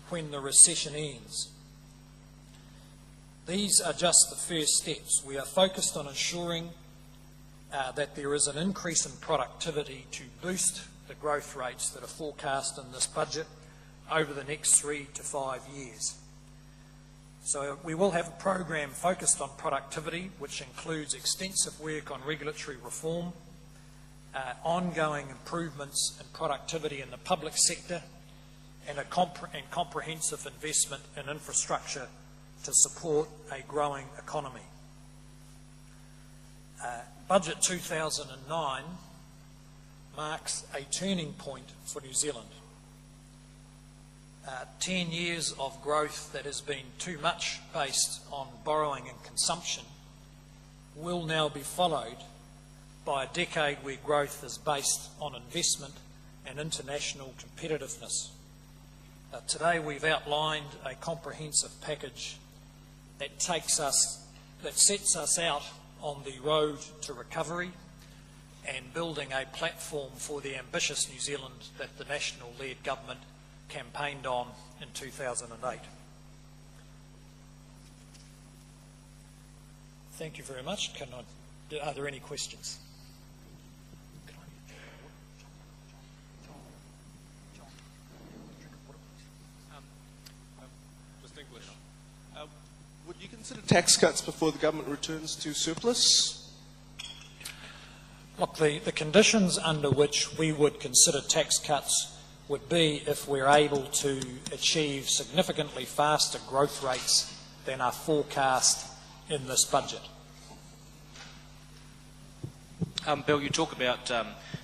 when the recession ends. These are just the first steps. We are focused on ensuring that there is an increase in productivity to boost the growth rates that are forecast in this budget over the next 3 to 5 years. So we will have a program focused on productivity, which includes extensive work on regulatory reform, ongoing improvements in productivity in the public sector, and comprehensive investment in infrastructure to support a growing economy. Budget 2009 marks a turning point for New Zealand. 10 years of growth that has been too much based on borrowing and consumption will now be followed by a decade where growth is based on investment and international competitiveness. Today we've outlined a comprehensive package that sets us out on the road to recovery and building a platform for the ambitious New Zealand that the National-led government campaigned on in 2008. Thank you very much. Are there any questions? Just English. Would you consider tax cuts before the government returns to surplus? Look, the conditions under which we would consider tax cuts would be if we're able to achieve significantly faster growth rates than are forecast in this budget. Bill, you talk about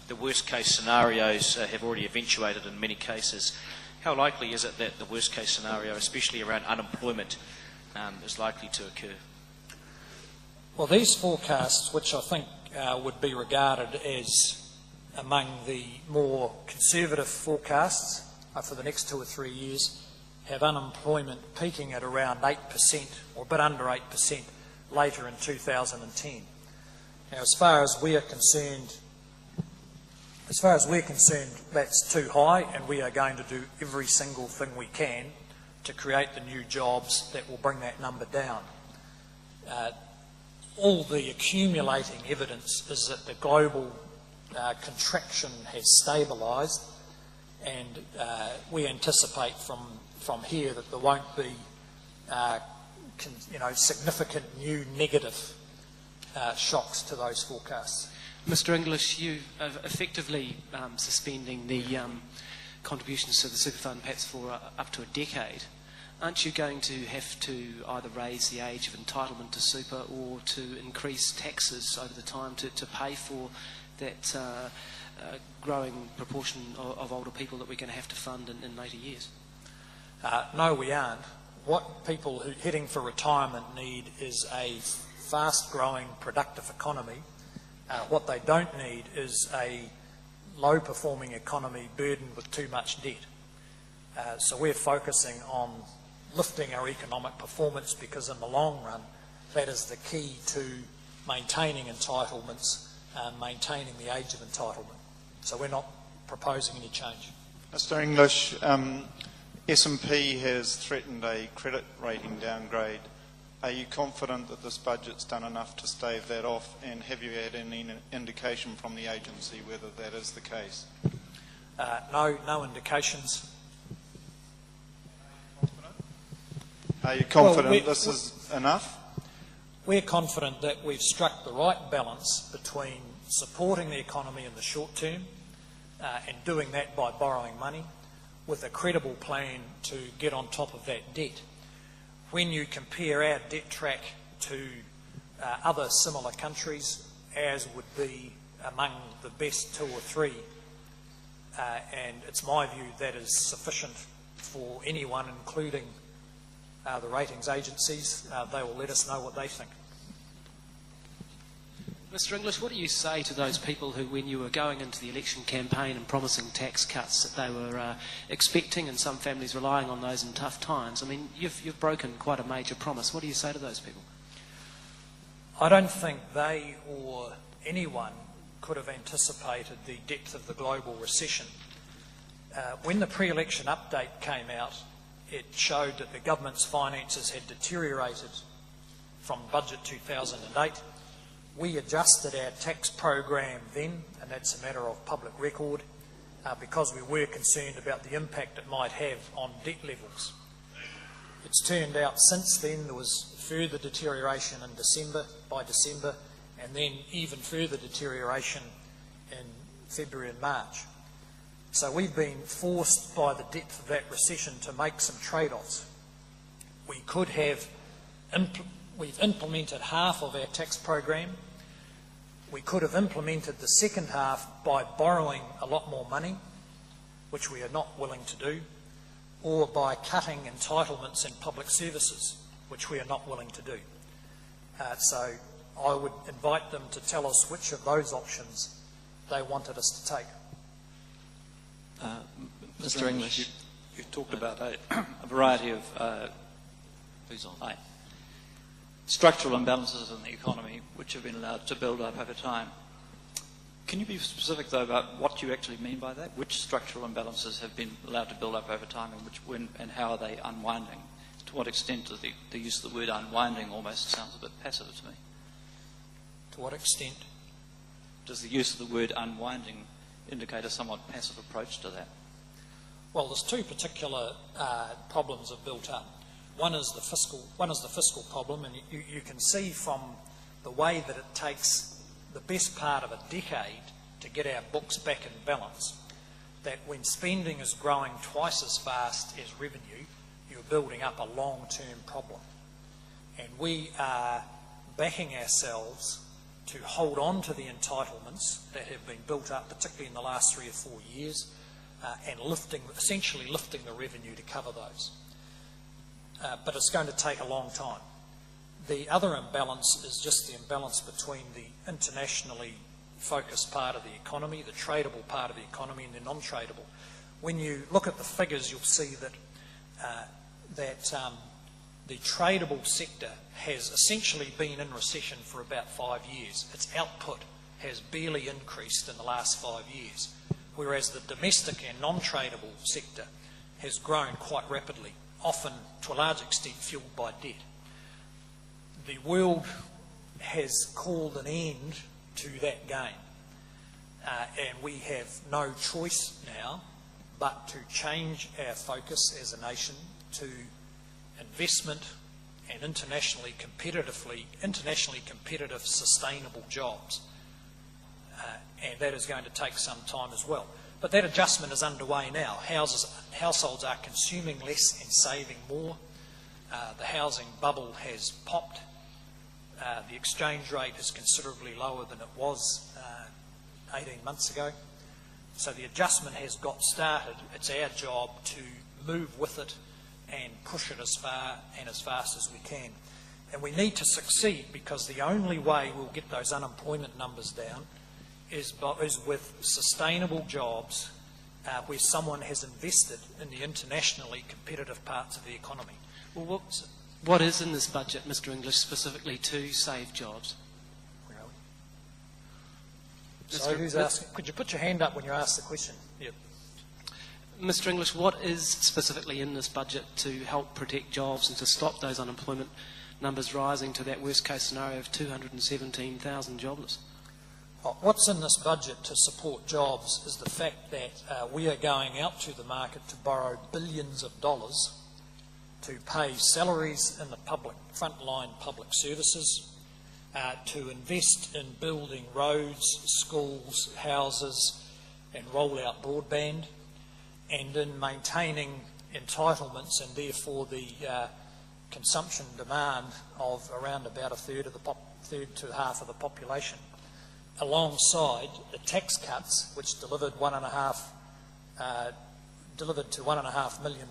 the worst case scenarios have already eventuated in many cases. How likely is it that the worst case scenario, especially around unemployment, is likely to occur? Well, these forecasts, which I think would be regarded as among the more conservative forecasts for the next 2 or 3 years, have unemployment peaking at around 8% or a bit under 8% later in 2010. Now, as far as we're concerned, that's too high, and we are going to do every single thing we can to create the new jobs that will bring that number down. All the accumulating evidence is that the global contraction has stabilised, and we anticipate from here that there won't be significant new negative shocks to those forecasts. Mr English, you are effectively suspending the contributions to the super fund perhaps for up to a decade. Aren't you going to have to either raise the age of entitlement to super or to increase taxes over the time to pay for that growing proportion of older people that we're going to have to fund in later years? No, we aren't. What people heading for retirement need is a fast-growing, productive economy. What they don't need is a low-performing economy burdened with too much debt. So we're focusing on lifting our economic performance because in the long run, that is the key to maintaining entitlements, maintaining the age of entitlement. So we're not proposing any change. Mr English, S&P has threatened a credit rating downgrade. Are you confident that this budget's done enough to stave that off, and have you had any indication from the agency whether that is the case? No indications. Are you confident this is enough? We're confident that we've struck the right balance between supporting the economy in the short term and doing that by borrowing money with a credible plan to get on top of that debt. When you compare our debt track to other similar countries, ours would be among the best 2 or 3, and it's my view that is sufficient for anyone, including the ratings agencies. They will let us know what they think. Mr English, what do you say to those people who, when you were going into the election campaign and promising tax cuts, that they were expecting, and some families relying on those in tough times? I mean, you've broken quite a major promise. What do you say to those people? I don't think they or anyone could have anticipated the depth of the global recession. When the pre-election update came out, it showed that the government's finances had deteriorated from budget 2008. We adjusted our tax program then, and that's a matter of public record, because we were concerned about the impact it might have on debt levels. It's turned out since then there was further deterioration by December, and then even further deterioration in February and March. So we've been forced by the depth of that recession to make some trade-offs. We've implemented half of our tax program. We could have implemented the second half by borrowing a lot more money, which we are not willing to do, or by cutting entitlements in public services, which we are not willing to do. So I would invite them to tell us which of those options they wanted us to take. Mr. English, you've talked about a variety of structural imbalances in the economy which have been allowed to build up over time. Can you be specific, though, about what you actually mean by that? Which structural imbalances have been allowed to build up over time, and how are they unwinding? To what extent does the use of the word unwinding almost sounds a bit passive to me? To what extent? Does the use of the word unwinding indicate a somewhat passive approach to that? Well, there's two particular problems have built up. One is the fiscal problem, and you can see from the way that it takes the best part of a decade to get our books back in balance, that when spending is growing twice as fast as revenue, you're building up a long-term problem. And we are backing ourselves to hold on to the entitlements that have been built up, particularly in the last 3 or 4 years, and essentially lifting the revenue to cover those. But it's going to take a long time. The other imbalance is just the imbalance between the internationally focused part of the economy, the tradable part of the economy, and the non-tradable. When you look at the figures, you'll see that the tradable sector has essentially been in recession for about 5 years. Its output has barely increased in the last 5 years, whereas the domestic and non-tradable sector has grown quite rapidly, often to a large extent fueled by debt. The world has called an end to that game, and we have no choice now but to change our focus as a nation to investment and internationally competitive, sustainable jobs. And that is going to take some time as well. But that adjustment is underway now. Households are consuming less and saving more. The housing bubble has popped. The exchange rate is considerably lower than it was 18 months ago. So the adjustment has got started. It's our job to move with it and push it as far and as fast as we can. And we need to succeed, because the only way we'll get those unemployment numbers down is with sustainable jobs where someone has invested in the internationally competitive parts of the economy. Well, what is in this budget, Mr. English, specifically to save jobs? So who's asking? Could you put your hand up when you ask the question? Yep. Mr. English, what is specifically in this budget to help protect jobs and to stop those unemployment numbers rising to that worst case scenario of 217,000 jobless? What's in this budget to support jobs is the fact that we are going out to the market to borrow billions of dollars to pay salaries in the frontline public services, to invest in building roads, schools, houses, and roll out broadband, and in maintaining entitlements and therefore the consumption demand of around about a third to half of the population, alongside the tax cuts which delivered to $1.5 million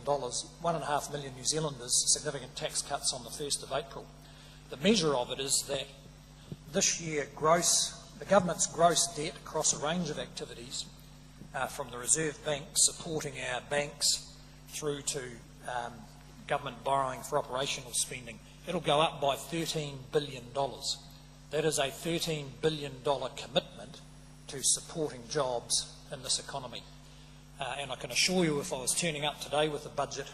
New Zealanders significant tax cuts on the 1st of April. The measure of it is that this year the government's gross debt across a range of activities, from the Reserve Bank supporting our banks through to government borrowing for operational spending, it'll go up by $13 billion. That is a $13 billion commitment to supporting jobs in this economy. And I can assure you, if I was turning up today with a budget